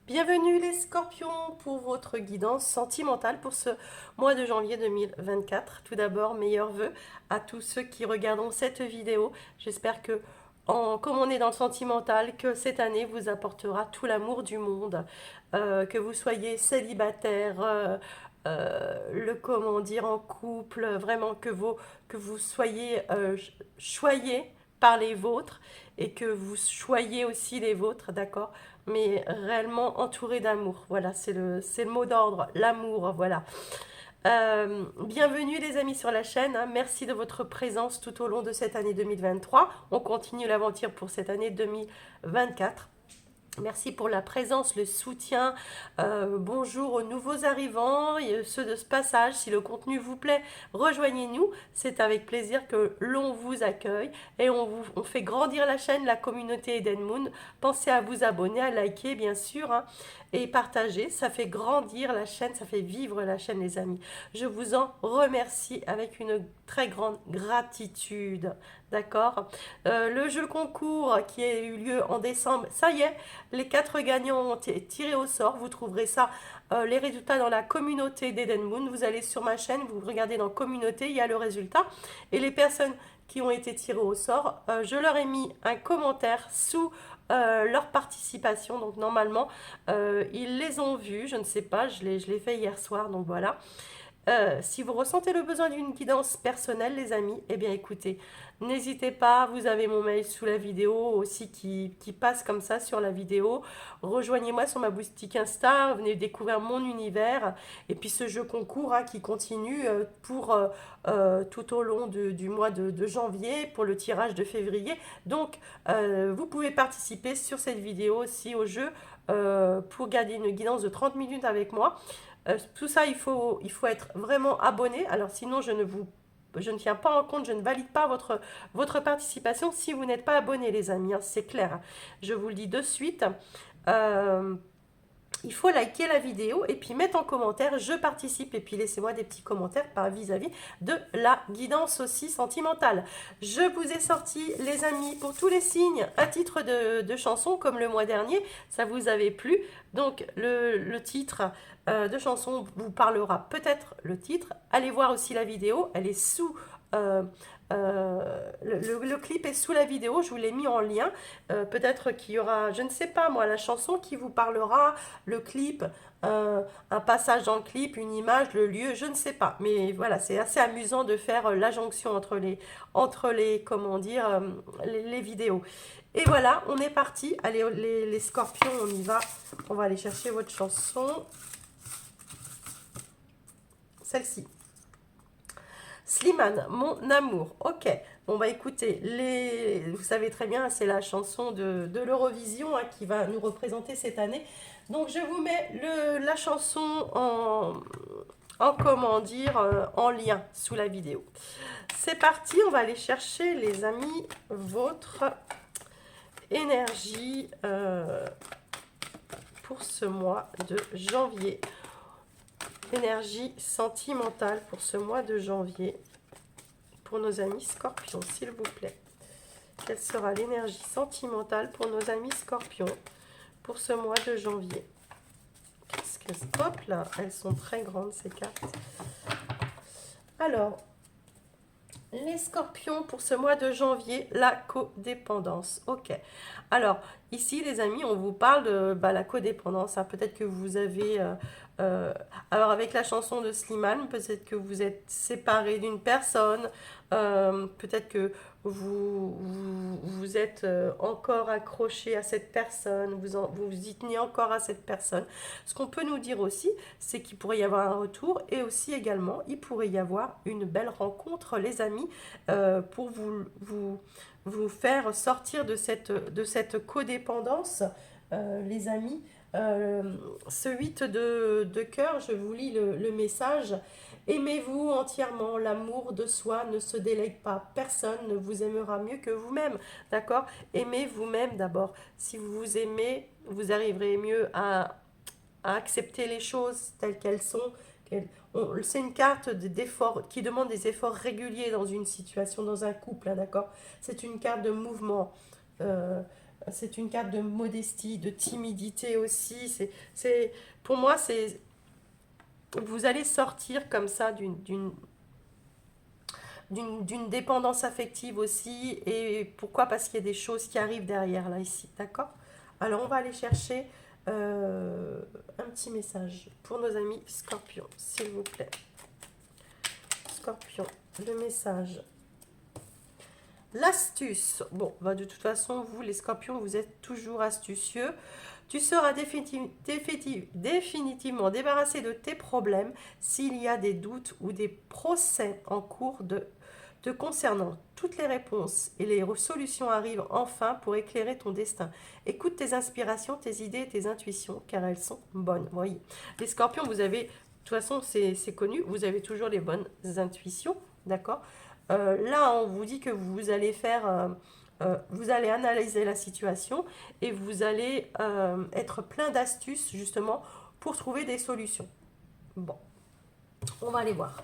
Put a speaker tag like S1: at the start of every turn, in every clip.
S1: Bienvenue les scorpions pour votre guidance sentimentale pour ce mois de janvier 2024. Tout d'abord, meilleurs vœux à tous ceux qui regarderont cette vidéo. J'espère que, comme on est dans le sentimental, que cette année vous apportera tout l'amour du monde, que vous soyez célibataire, comment dire, en couple, vraiment que vous soyez choyés par les vôtres et que vous choyez aussi les vôtres, d'accord? Mais réellement entouré d'amour. Voilà, c'est le mot d'ordre, l'amour, voilà. Bienvenue les amis sur la chaîne, hein. Merci de votre présence tout au long de cette année 2023. On continue l'aventure pour cette année 2024. Merci pour la présence, le soutien. Bonjour aux nouveaux arrivants et ceux de ce passage. Si le contenu vous plaît, rejoignez-nous. C'est avec plaisir que l'on vous accueille et on fait grandir la chaîne, la communauté Eden Moon. Pensez à vous abonner, à liker bien sûr, hein, et partager. Ça fait grandir la chaîne, ça fait vivre la chaîne les amis. Je vous en remercie avec une très grande gratitude. D'accord. Le jeu concours qui a eu lieu en décembre, ça y est, les 4 gagnants ont été tirés au sort. Vous trouverez ça, les résultats dans la communauté d'Eden Moon. Vous allez sur ma chaîne, vous regardez dans communauté, il y a le résultat. Et les personnes qui ont été tirées au sort, je leur ai mis un commentaire sous leur participation. Donc normalement, ils les ont vus. Je ne sais pas, je l'ai fait hier soir. Donc voilà. Si vous ressentez le besoin d'une guidance personnelle, les amis, eh bien écoutez, n'hésitez pas, vous avez mon mail sous la vidéo aussi qui passe comme ça sur la vidéo. Rejoignez-moi sur ma boutique Insta, venez découvrir mon univers. Et puis ce jeu concours hein, qui continue pour tout au long du mois de janvier, pour le tirage de février. Donc, vous pouvez participer sur cette vidéo aussi au jeu pour garder une guidance de 30 minutes avec moi. Tout ça, il faut être vraiment abonné. Alors sinon, je ne tiens pas en compte, je ne valide pas votre participation si vous n'êtes pas abonné, les amis. Hein, c'est clair. Hein. Je vous le dis de suite. Euh, il faut liker la vidéo et puis mettre en commentaire je participe et puis laissez-moi des petits commentaires par vis-à-vis de la guidance aussi sentimentale. Je vous ai sorti les amis pour tous les signes un titre de chanson comme le mois dernier, ça vous avait plu. Donc le titre de chanson vous parlera peut-être le titre. Allez voir aussi la vidéo, elle est sous le clip est sous la vidéo, je vous l'ai mis en lien. Peut-être qu'il y aura, je ne sais pas moi, la chanson qui vous parlera, le clip, un passage dans le clip, une image, le lieu, je ne sais pas. Mais voilà, c'est assez amusant de faire la jonction entre les comment dire, les vidéos. Et voilà, on est parti. Allez, les scorpions, on y va. On va aller chercher votre chanson. Celle-ci. Slimane, mon amour. Ok, on va écouter. Vous savez très bien, c'est la chanson de l'Eurovision hein, qui va nous représenter cette année. Donc je vous mets la chanson en comment dire, en lien sous la vidéo. C'est parti, on va aller chercher les amis votre énergie pour ce mois de janvier. Énergie sentimentale pour ce mois de janvier. Pour nos amis scorpions, s'il vous plaît. Quelle sera l'énergie sentimentale pour nos amis scorpions pour ce mois de janvier? Qu'est-ce que... Hop là, elles sont très grandes ces cartes. Alors, les scorpions pour ce mois de janvier, la codépendance. Ok. Alors, ici, les amis, on vous parle de la codépendance. Hein. Peut-être que vous avez... alors, avec la chanson de Slimane, peut-être que vous êtes séparé d'une personne. Peut-être que vous êtes encore accroché à cette personne. Vous y tenez encore à cette personne. Ce qu'on peut nous dire aussi, c'est qu'il pourrait y avoir un retour. Et aussi, également, il pourrait y avoir une belle rencontre, les amis, pour vous faire sortir de cette codépendance, les amis. Ce 8 de cœur, je vous lis le message. Aimez-vous entièrement, l'amour de soi ne se délègue pas. Personne ne vous aimera mieux que vous-même, d'accord? Aimez vous-même d'abord. Si vous vous aimez, vous arriverez mieux à accepter les choses telles qu'elles sont. C'est une carte d'effort qui demande des efforts réguliers dans une situation, dans un couple, hein, d'accord? C'est une carte de mouvement. Euh, c'est une carte de modestie, de timidité aussi. Pour moi, vous allez sortir comme ça d'une dépendance affective aussi. Et pourquoi? Parce qu'il y a des choses qui arrivent derrière là, ici. D'accord? Alors, on va aller chercher un petit message pour nos amis Scorpions, s'il vous plaît. Scorpion, le message. L'astuce. Bon, bah de toute façon, vous, les Scorpions, vous êtes toujours astucieux. Tu seras définitivement débarrassé de tes problèmes s'il y a des doutes ou des procès en cours te concernant. Toutes les réponses et les solutions arrivent enfin pour éclairer ton destin. Écoute tes inspirations, tes idées et tes intuitions, car elles sont bonnes. Voyez, les Scorpions, vous avez, de toute façon, c'est connu, vous avez toujours les bonnes intuitions, d'accord? Là, on vous dit que vous allez vous allez analyser la situation et vous allez être plein d'astuces justement pour trouver des solutions. Bon, on va aller voir.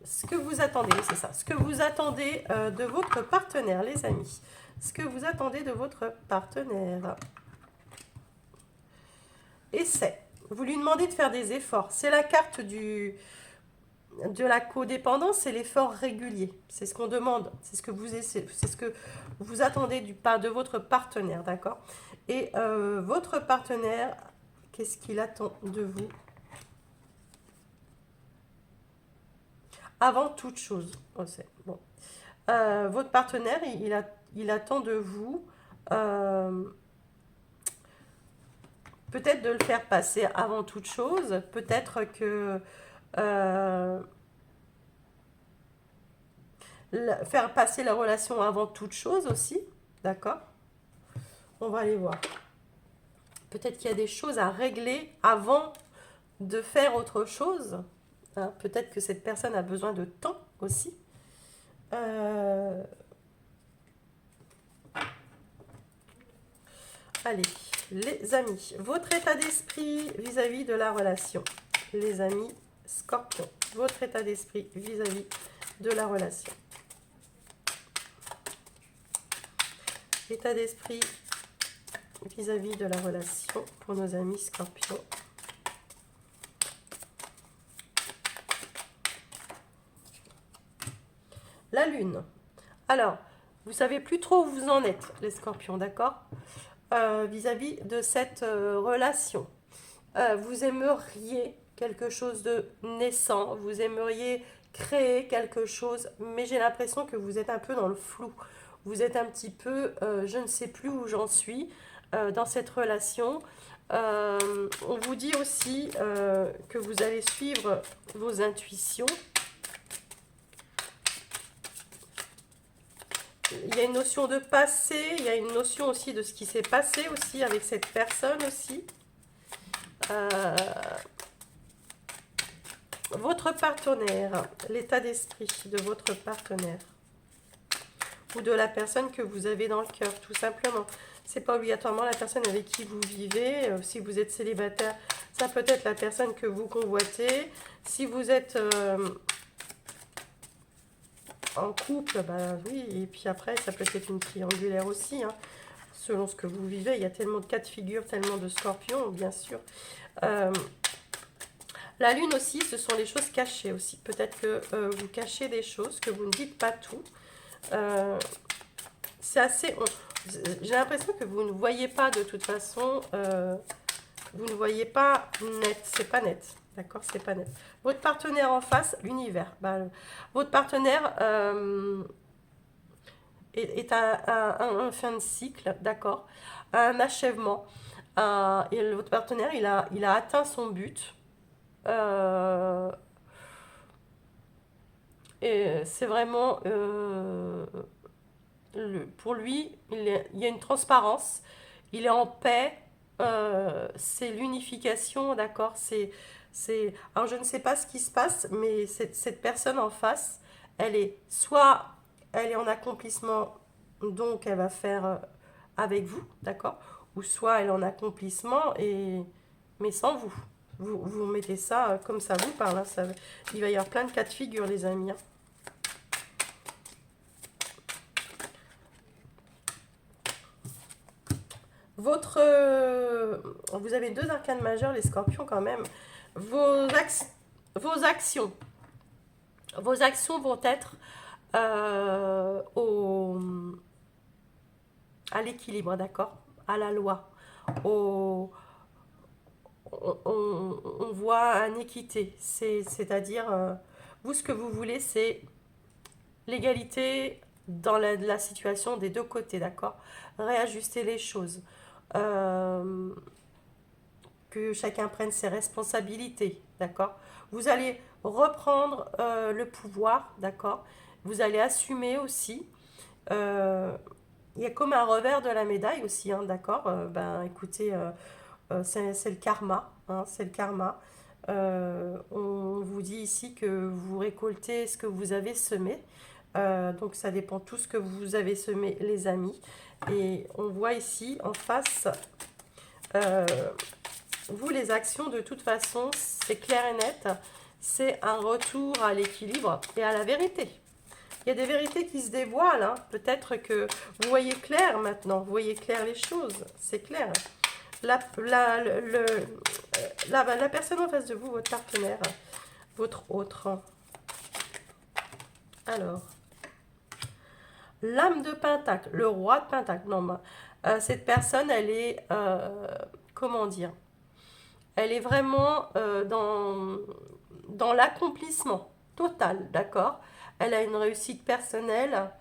S1: Ce que vous attendez, c'est ça. Ce que vous attendez de votre partenaire, les amis. Ce que vous attendez de votre partenaire. Et vous lui demandez de faire des efforts. C'est la carte de la codépendance, c'est l'effort régulier. C'est ce qu'on demande, c'est ce que vous attendez de votre partenaire, d'accord? Et votre partenaire, qu'est-ce qu'il attend de vous? Avant toute chose, bon. Votre partenaire, il attend de vous peut-être de le faire passer avant toute chose, peut-être que faire passer la relation avant toute chose aussi, d'accord? On va aller voir. Peut-être qu'il y a des choses à régler avant de faire autre chose. Hein, peut-être que cette personne a besoin de temps aussi. Allez, les amis, votre état d'esprit vis-à-vis de la relation. Les amis Scorpions, votre état d'esprit vis-à-vis de la relation. État d'esprit vis-à-vis de la relation pour nos amis Scorpions. La Lune. Alors, vous savez plus trop où vous en êtes, les Scorpions, d'accord? Vis-à-vis de cette relation. Vous aimeriez quelque chose de naissant, vous aimeriez créer quelque chose, mais j'ai l'impression que vous êtes un peu dans le flou. Vous êtes un petit peu, je ne sais plus où j'en suis dans cette relation. On vous dit aussi que vous allez suivre vos intuitions. Il y a une notion de passé, il y a une notion aussi de ce qui s'est passé aussi avec cette personne aussi. Votre partenaire, l'état d'esprit de votre partenaire ou de la personne que vous avez dans le cœur, tout simplement. C'est pas obligatoirement la personne avec qui vous vivez. Si vous êtes célibataire, ça peut être la personne que vous convoitez. Si vous êtes en couple, bah oui, et puis après, ça peut être une triangulaire aussi, hein, selon ce que vous vivez. Il y a tellement de cas de figure, tellement de scorpions, bien sûr. La lune aussi, ce sont les choses cachées aussi. Peut-être que vous cachez des choses, que vous ne dites pas tout. C'est assez... J'ai l'impression que vous ne voyez pas de toute façon... vous ne voyez pas net. C'est pas net. D'accord? C'est pas net. Votre partenaire en face, l'univers. Bah, votre partenaire est à un fin de cycle, d'accord? Un achèvement. Et votre partenaire, il a atteint son but. Et c'est vraiment pour lui, il y a une transparence, il est en paix, c'est l'unification, d'accord, alors je ne sais pas ce qui se passe, mais cette personne en face, elle est en accomplissement, donc elle va faire avec vous, d'accord, ou soit elle est en accomplissement, mais sans vous. Vous mettez ça comme ça vous parle. Hein, il va y avoir plein de cas de figure, les amis. Hein. Vous avez deux arcanes majeures, les scorpions quand même. Vos, ax- vos actions. Vos actions vont être euh, au, à l'équilibre, d'accord? À la loi. Au, on voit un équité. C'est-à-dire, vous, ce que vous voulez, c'est l'égalité dans la situation des deux côtés, d'accord? Réajuster les choses. Euh, que chacun prenne ses responsabilités, d'accord? Vous allez reprendre le pouvoir, d'accord? Vous allez assumer aussi. Euh, il y a comme un revers de la médaille aussi, hein, d'accord? Ben, écoutez, c'est le karma, hein, c'est le karma. On vous dit ici que vous récoltez ce que vous avez semé. Donc ça dépend tout ce que vous avez semé, les amis. Et on voit ici en face, euh, vous, les actions, de toute façon, c'est clair et net. C'est un retour à l'équilibre et à la vérité. Il y a des vérités qui se dévoilent, hein. Peut-être que vous voyez clair maintenant, vous voyez clair les choses, c'est clair. La personne en face de vous, votre partenaire, votre autre. Alors, l'âme de Pentacle, le roi de Pentacle. Non, cette personne, elle est, comment dire, elle est vraiment dans l'accomplissement total, d'accord? Elle a une réussite personnelle,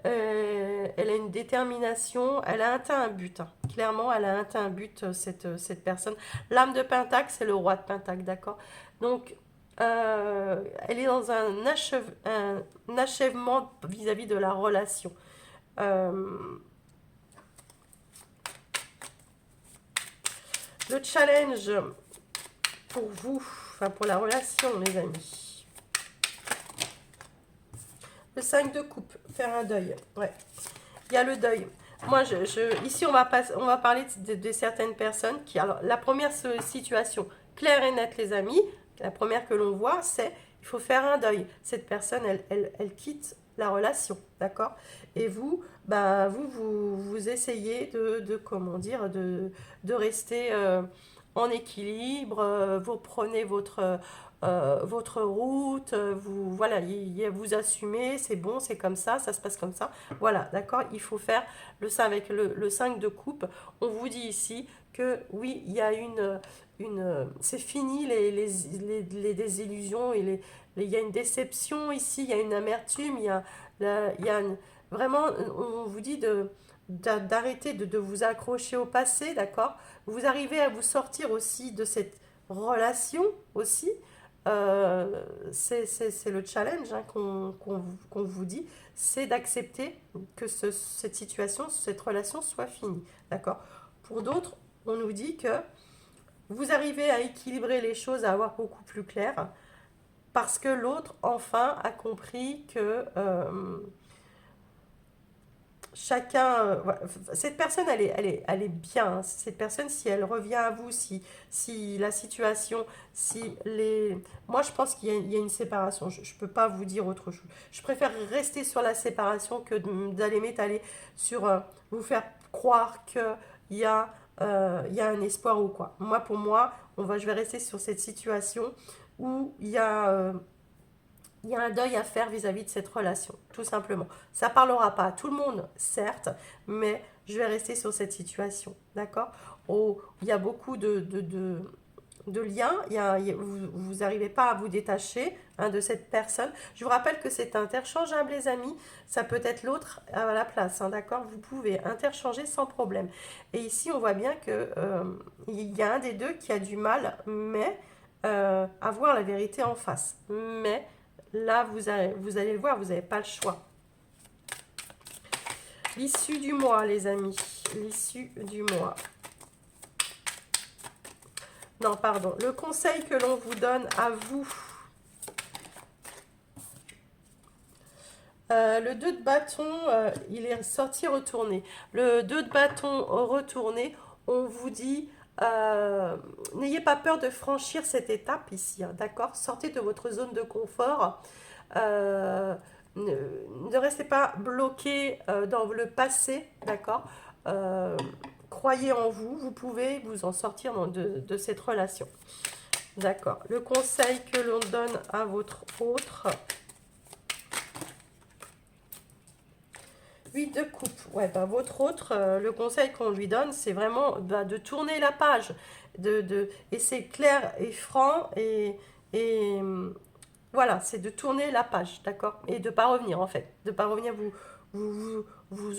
S1: elle a une détermination, elle a atteint un but, hein. Clairement, elle a atteint un but, cette personne. L'âme de Pentacle, c'est le roi de Pentacle, d'accord? Donc, elle est dans un achèvement vis-à-vis de la relation. Euh, le challenge pour vous, enfin pour la relation, les amis. Le 5 de coupe, faire un deuil. Ouais, il y a le deuil. Moi, ici, on va parler de certaines personnes qui... Alors, la première situation, claire et nette, les amis, la première que l'on voit, c'est il faut faire un deuil. Cette personne, elle quitte la relation, d'accord? Et vous, bah, vous essayez comment dire, de rester en équilibre, vous prenez votre route, vous, voilà, vous assumez, c'est bon, c'est comme ça se passe comme ça. Voilà, d'accord? Il faut faire le 5 avec le 5 de coupe. On vous dit ici que oui, il y a c'est fini les désillusions et il y a une déception ici, il y a une amertume, il y a vraiment, on vous dit d'arrêter de vous accrocher au passé, d'accord? Vous arrivez à vous sortir aussi de cette relation aussi. C'est le challenge, hein, qu'on vous dit, c'est d'accepter que cette situation, cette relation soit finie. D'accord? Pour d'autres, on nous dit que vous arrivez à équilibrer les choses, à avoir beaucoup plus clair, parce que l'autre, enfin, a compris que chacun, voilà. Cette personne, elle est bien, hein. Cette personne, si elle revient à vous, si la situation, si les... Moi, je pense il y a une séparation. Je ne peux pas vous dire autre chose. Je préfère rester sur la séparation que d'aller m'étaler sur... vous faire croire il y a un espoir ou quoi. Moi, pour moi, je vais rester sur cette situation où il y a un deuil à faire vis-à-vis de cette relation, tout simplement. Ça parlera pas à tout le monde, certes, mais je vais rester sur cette situation, d'accord? Oh, il y a beaucoup de liens, vous n'arrivez pas à vous détacher, hein, de cette personne. Je vous rappelle que c'est interchangeable, les amis, ça peut être l'autre à la place, hein, d'accord? Vous pouvez interchanger sans problème. Et ici, on voit bien que il y a un des deux qui a du mal, mais à voir la vérité en face. Mais là, vous allez le voir, vous n'avez pas le choix. L'issue du mois, les amis. L'issue du mois. Non, pardon. Le conseil que l'on vous donne à vous. Le 2 de bâton, il est sorti retourné. Le 2 de bâton retourné, on vous dit, n'ayez pas peur de franchir cette étape ici, hein, d'accord? Sortez de votre zone de confort. Euh, ne, ne restez pas bloqué dans le passé, d'accord? Euh, croyez en vous, vous pouvez vous en sortir de cette relation. D'accord. Le conseil que l'on donne à votre autre. 8 de coupe. Ouais, bah, votre autre, le conseil qu'on lui donne, c'est vraiment bah, de tourner la page. Et c'est clair et franc. Et voilà, c'est de tourner la page, d'accord? Et de ne pas revenir, en fait. De ne pas revenir vous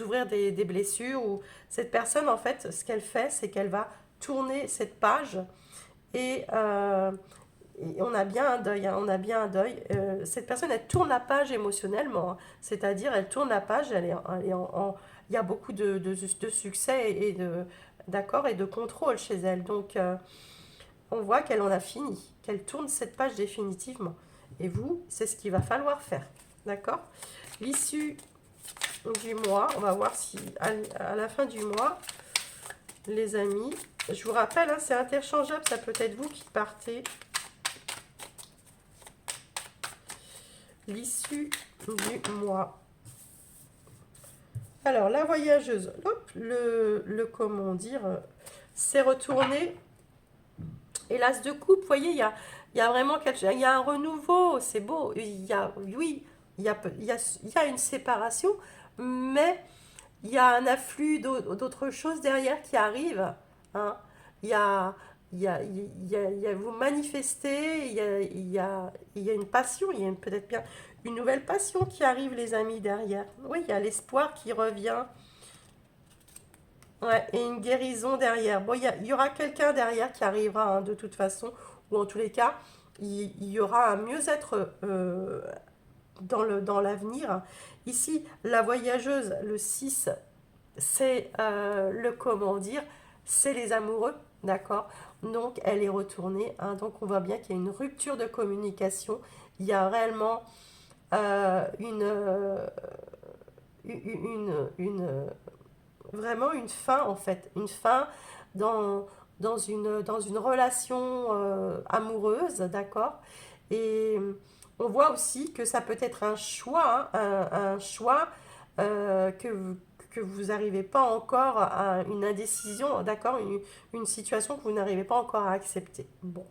S1: ouvrir des blessures. Ou cette personne, en fait, ce qu'elle fait, c'est qu'elle va tourner cette page. Et, et on a bien un deuil, hein, on a bien un deuil. Cette personne, elle tourne la page émotionnellement, hein. C'est-à-dire, elle tourne la page, il y a beaucoup de succès d'accord, et de contrôle chez elle. Donc, on voit qu'elle en a fini, qu'elle tourne cette page définitivement. Et vous, c'est ce qu'il va falloir faire, d'accord? L'issue du mois, on va voir si à la fin du mois, les amis, je vous rappelle, hein, c'est interchangeable, ça peut être vous qui partez. L'issue du mois. Alors, la voyageuse, hop, comment dire, c'est retourné. Et l'as de coupe, vous voyez, il y a vraiment quelque chose, il y a un renouveau, c'est beau. Oui, il y a une séparation, mais il y a un afflux d'autres choses derrière qui arrivent, hein. Il y a, vous manifestez, il y a une passion, il y a peut-être bien une nouvelle passion qui arrive, les amis, derrière. Oui, il y a l'espoir qui revient. Ouais, et une guérison derrière. Bon, il y aura quelqu'un derrière qui arrivera, hein, de toute façon, ou en tous les cas, il y aura un mieux-être dans l'avenir. Ici, la voyageuse, le 6, c'est comment dire, c'est les amoureux, d'accord? Donc, elle est retournée, hein. Donc, on voit bien qu'il y a une rupture de communication. Il y a réellement vraiment une fin, en fait. Une fin dans, dans une relation amoureuse, d'accord? Et on voit aussi que ça peut être un choix, hein, un choix que vous n'arrivez pas encore à une indécision, d'accord? Une situation que vous n'arrivez pas encore à accepter. Bon.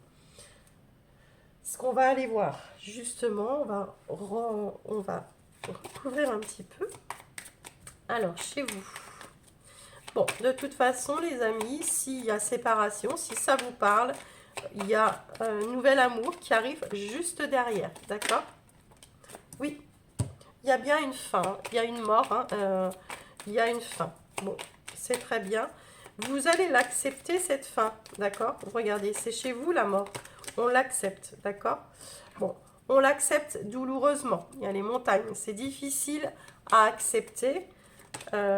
S1: Ce qu'on va aller voir, justement, on va couvrir un petit peu. Alors, chez vous. Bon, de toute façon, les amis, s'il y a séparation, si ça vous parle, il y a un nouvel amour qui arrive juste derrière, d'accord? Oui, il y a bien une fin, il y a une mort, hein, il y a une fin. Bon, c'est très bien. Vous allez l'accepter, cette fin, d'accord? Regardez, c'est chez vous la mort. On l'accepte, d'accord? Bon, on l'accepte douloureusement. Il y a les montagnes, c'est difficile à accepter.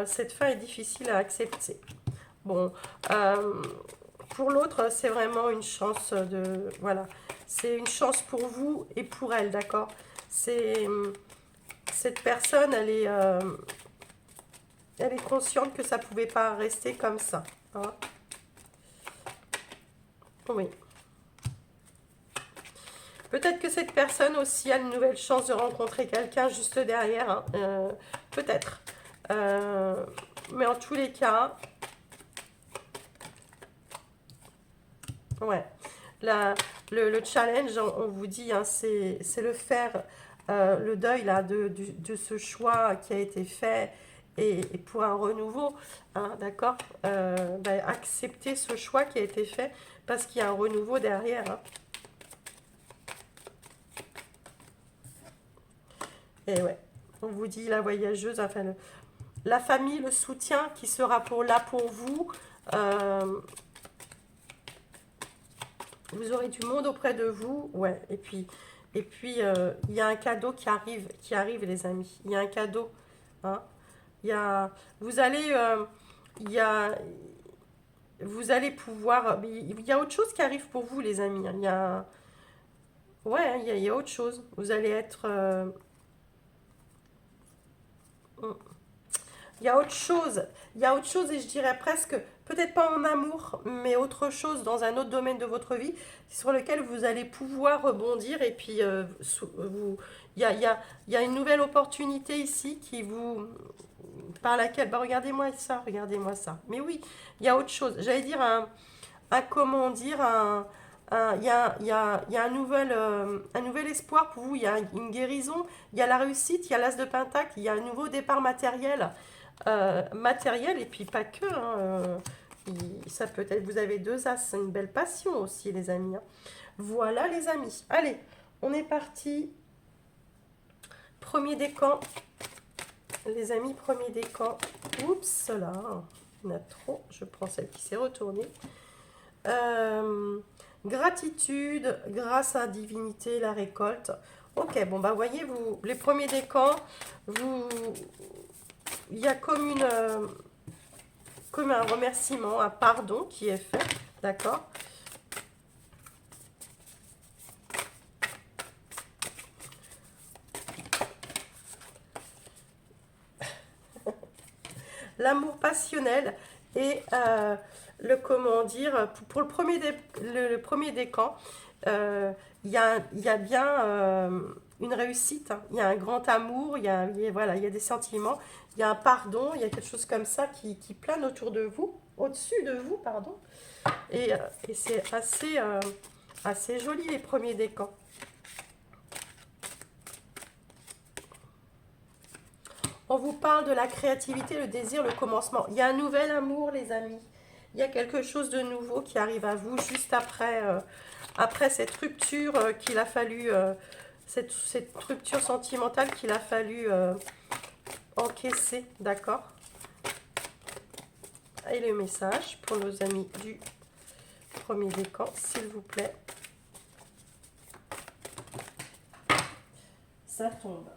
S1: Cette fin est difficile à accepter. Bon, pour l'autre, c'est vraiment une chance de... Voilà, c'est une chance pour vous et pour elle, d'accord? Cette personne, elle est consciente que ça ne pouvait pas rester comme ça, hein. Oui. Peut-être que cette personne aussi a une nouvelle chance de rencontrer quelqu'un juste derrière, hein. Peut-être. Mais en tous les cas, ouais. Le challenge, on vous dit, hein, c'est le faire, le deuil là, de ce choix qui a été fait et pour un renouveau, hein, d'accord? Accepter ce choix qui a été fait parce qu'il y a un renouveau derrière, hein. Et ouais, on vous dit la voyageuse, enfin, la famille, le soutien qui sera là pour vous. Vous aurez du monde auprès de vous. Ouais, et puis il y a un cadeau qui arrive, les amis. Il y a un cadeau, hein. Vous allez, il y a, vous allez pouvoir, il y a autre chose qui arrive pour vous, les amis, hein. Ouais, il y a autre chose. Vous allez être, il y a autre chose. Il y a autre chose et je dirais presque, peut-être pas en amour, mais autre chose dans un autre domaine de votre vie sur lequel vous allez pouvoir rebondir. Et puis, il y a une nouvelle opportunité ici par laquelle, bah regardez-moi ça, regardez-moi ça. Mais oui, il y a autre chose. J'allais dire un comment dire, il y a un nouvel espoir pour vous, il y a une guérison, il y a la réussite, il y a l'as de pentacle, il y a un nouveau départ matériel, matériel et puis pas que, hein, ça peut être, vous avez deux as, c'est une belle passion aussi les amis, hein. Voilà les amis, allez, on est parti, premier décan, les amis, premier décan, oups là, il y en a trop, je prends celle qui s'est retournée. Gratitude, grâce à la divinité, la récolte. Ok, bon bah voyez, vous, les premiers décans, vous, il y a comme un remerciement, un pardon qui est fait, d'accord? L'amour passionnel et le comment dire, pour le premier décan, il y a bien une réussite, hein. Il y a un grand amour, voilà, il y a des sentiments, il y a un pardon, il y a quelque chose comme ça qui plane autour de vous, au-dessus de vous, pardon. Et c'est assez joli les premiers décans. On vous parle de la créativité, le désir, le commencement. Il y a un nouvel amour, les amis. Il y a quelque chose de nouveau qui arrive à vous juste après cette rupture qu'il a fallu, cette rupture sentimentale qu'il a fallu encaisser, d'accord? Et le message pour nos amis du premier décan, s'il vous plaît. Ça tombe.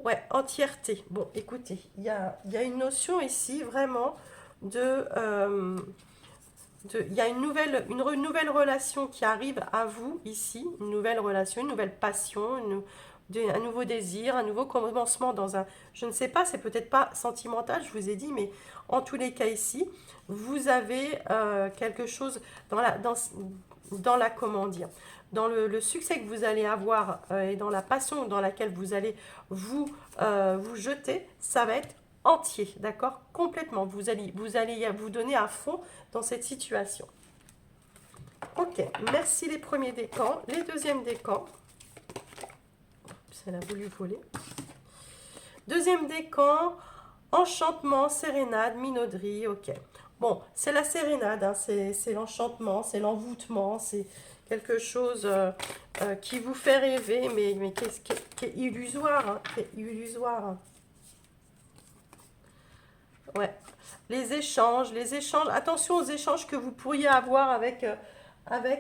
S1: Ouais, entièreté. Bon, écoutez, il y a une notion ici vraiment il y a une nouvelle relation qui arrive à vous ici, une nouvelle relation, une nouvelle passion, un nouveau désir, un nouveau commencement dans un, je ne sais pas, c'est peut-être pas sentimental, je vous ai dit, mais en tous les cas ici, vous avez quelque chose dans la comment dire, dans le succès que vous allez avoir et dans la passion dans laquelle vous allez vous jeter, ça va être entier, d'accord? Complètement. Vous allez vous donner à fond dans cette situation. Ok, merci les premiers décans. Les deuxièmes décans. Elle a voulu voler. Deuxième décan, enchantement, sérénade, minauderie, ok. Bon, c'est la sérénade, hein, c'est l'enchantement, c'est l'envoûtement, c'est quelque chose qui vous fait rêver, mais qui est illusoire, hein, qui est illusoire, hein. Ouais, les échanges, attention aux échanges que vous pourriez avoir avec,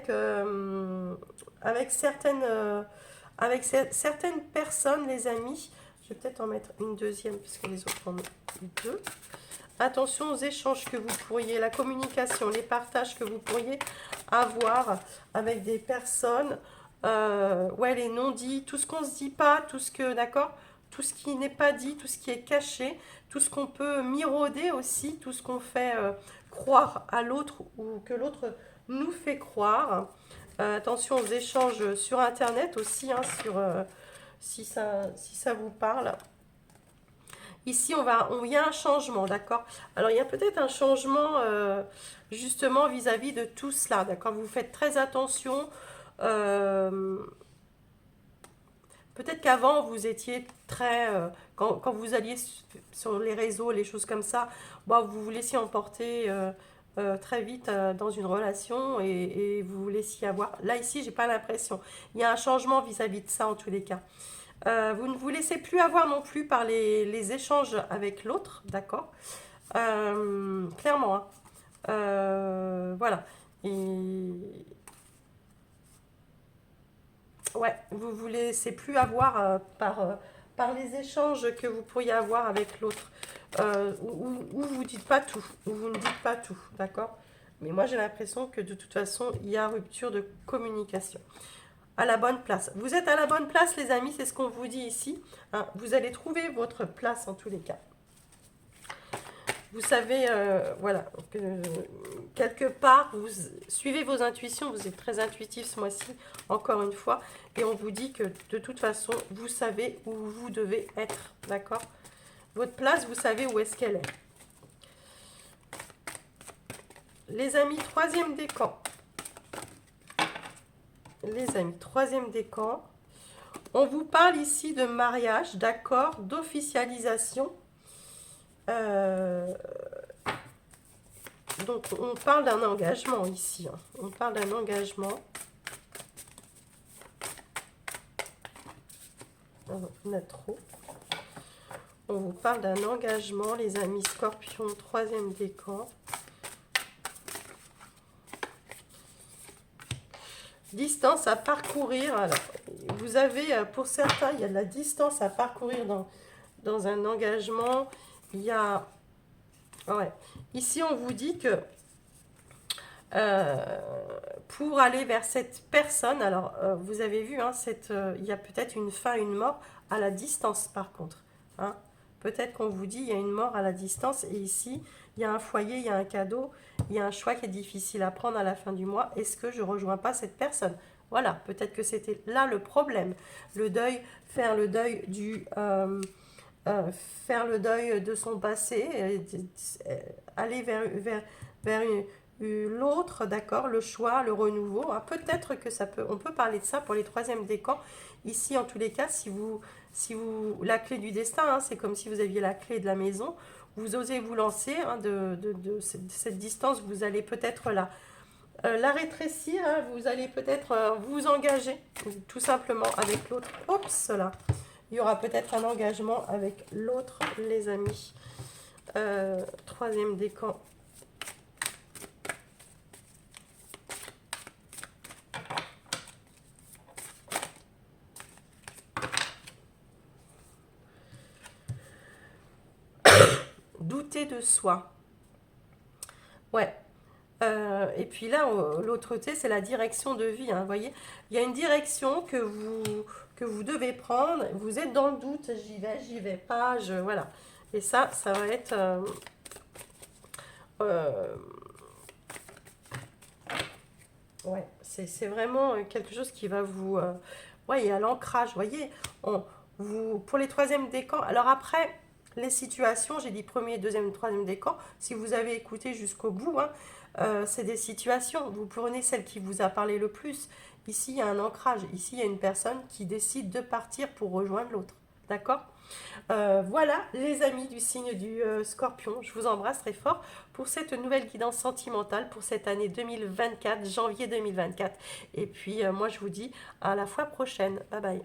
S1: euh, avec certaines personnes, les amis. Je vais peut-être en mettre une deuxième, puisque les autres en ont deux. Attention aux échanges que vous pourriez, la communication, les partages que vous pourriez avoir avec des personnes. Ouais, les non-dits, tout ce qu'on ne se dit pas, tout ce que, d'accord, tout ce qui n'est pas dit, tout ce qui est caché, tout ce qu'on peut mirauder aussi, tout ce qu'on fait croire à l'autre ou que l'autre nous fait croire. Attention aux échanges sur Internet aussi, hein, si ça vous parle. Ici, il y a un changement, d'accord? Alors, il y a peut-être un changement justement vis-à-vis de tout cela, d'accord? Vous faites très attention. euh, Peut-être qu'avant, vous étiez très... quand vous alliez sur les réseaux, les choses comme ça, bon, vous vous laissiez emporter très vite dans une relation et vous vous laissiez avoir. Là, ici, j'ai pas l'impression. Il y a un changement vis-à-vis de ça en tous les cas. Vous ne vous laissez plus avoir non plus par les échanges avec l'autre, d'accord? Clairement, hein. Voilà. Et ouais, vous vous laissez plus avoir par les échanges que vous pourriez avoir avec l'autre. Où vous dites pas tout, où vous ne dites pas tout, d'accord? Mais moi, j'ai l'impression que de toute façon, il y a rupture de communication. À la bonne place. Vous êtes à la bonne place, les amis, c'est ce qu'on vous dit ici, hein. Vous allez trouver votre place en tous les cas. Vous savez, voilà, quelque part, vous suivez vos intuitions, vous êtes très intuitif ce mois-ci, encore une fois, et on vous dit que de toute façon, vous savez où vous devez être, d'accord? Votre place, vous savez où est-ce qu'elle est. Les amis, troisième décan. Les amis, troisième décan. On vous parle ici de mariage, d'accord, d'officialisation. Donc, on parle d'un engagement ici. Hein. On parle d'un engagement. On a trop. On vous parle d'un engagement, les amis Scorpion, troisième décan. Distance à parcourir. Alors, vous avez, pour certains, il y a de la distance à parcourir dans un engagement. Il y a... Ouais. Ici, on vous dit que pour aller vers cette personne, alors vous avez vu, hein, il y a peut-être une fin, une mort à la distance par contre. Hein. Peut-être qu'on vous dit il y a une mort à la distance et ici, il y a un foyer, il y a un cadeau, il y a un choix qui est difficile à prendre à la fin du mois. Est-ce que je ne rejoins pas cette personne? Voilà, peut-être que c'était là le problème. Le deuil, faire le deuil faire le deuil de son passé, aller vers l'autre, d'accord, le choix, le renouveau. Hein. Peut-être que on peut parler de ça pour les troisièmes décans. Ici, en tous les cas, la clé du destin, hein, c'est comme si vous aviez la clé de la maison. Vous osez vous lancer hein, de cette distance. Vous allez peut-être la rétrécir. Hein, vous allez peut-être vous engager tout simplement avec l'autre. Oups, là. Il y aura peut-être un engagement avec l'autre, les amis. Troisième décan. Douter de soi. Ouais. Et puis là, l'autre côté, c'est la direction de vie. Hein, vous voyez, il y a une direction que vous devez prendre. Vous êtes dans le doute. J'y vais pas. Voilà. Et ça va être... ouais, c'est vraiment quelque chose qui va vous... ouais, il y a l'ancrage. Vous voyez, pour les troisièmes décans. Alors après... Les situations, j'ai dit premier, deuxième, troisième décan. Si vous avez écouté jusqu'au bout, hein, c'est des situations. Vous prenez celle qui vous a parlé le plus. Ici, il y a un ancrage. Ici, il y a une personne qui décide de partir pour rejoindre l'autre. D'accord? Voilà, les amis du signe du Scorpion. Je vous embrasse très fort pour cette nouvelle guidance sentimentale pour cette année 2024, janvier 2024. Et puis, moi, je vous dis à la fois prochaine. Bye bye.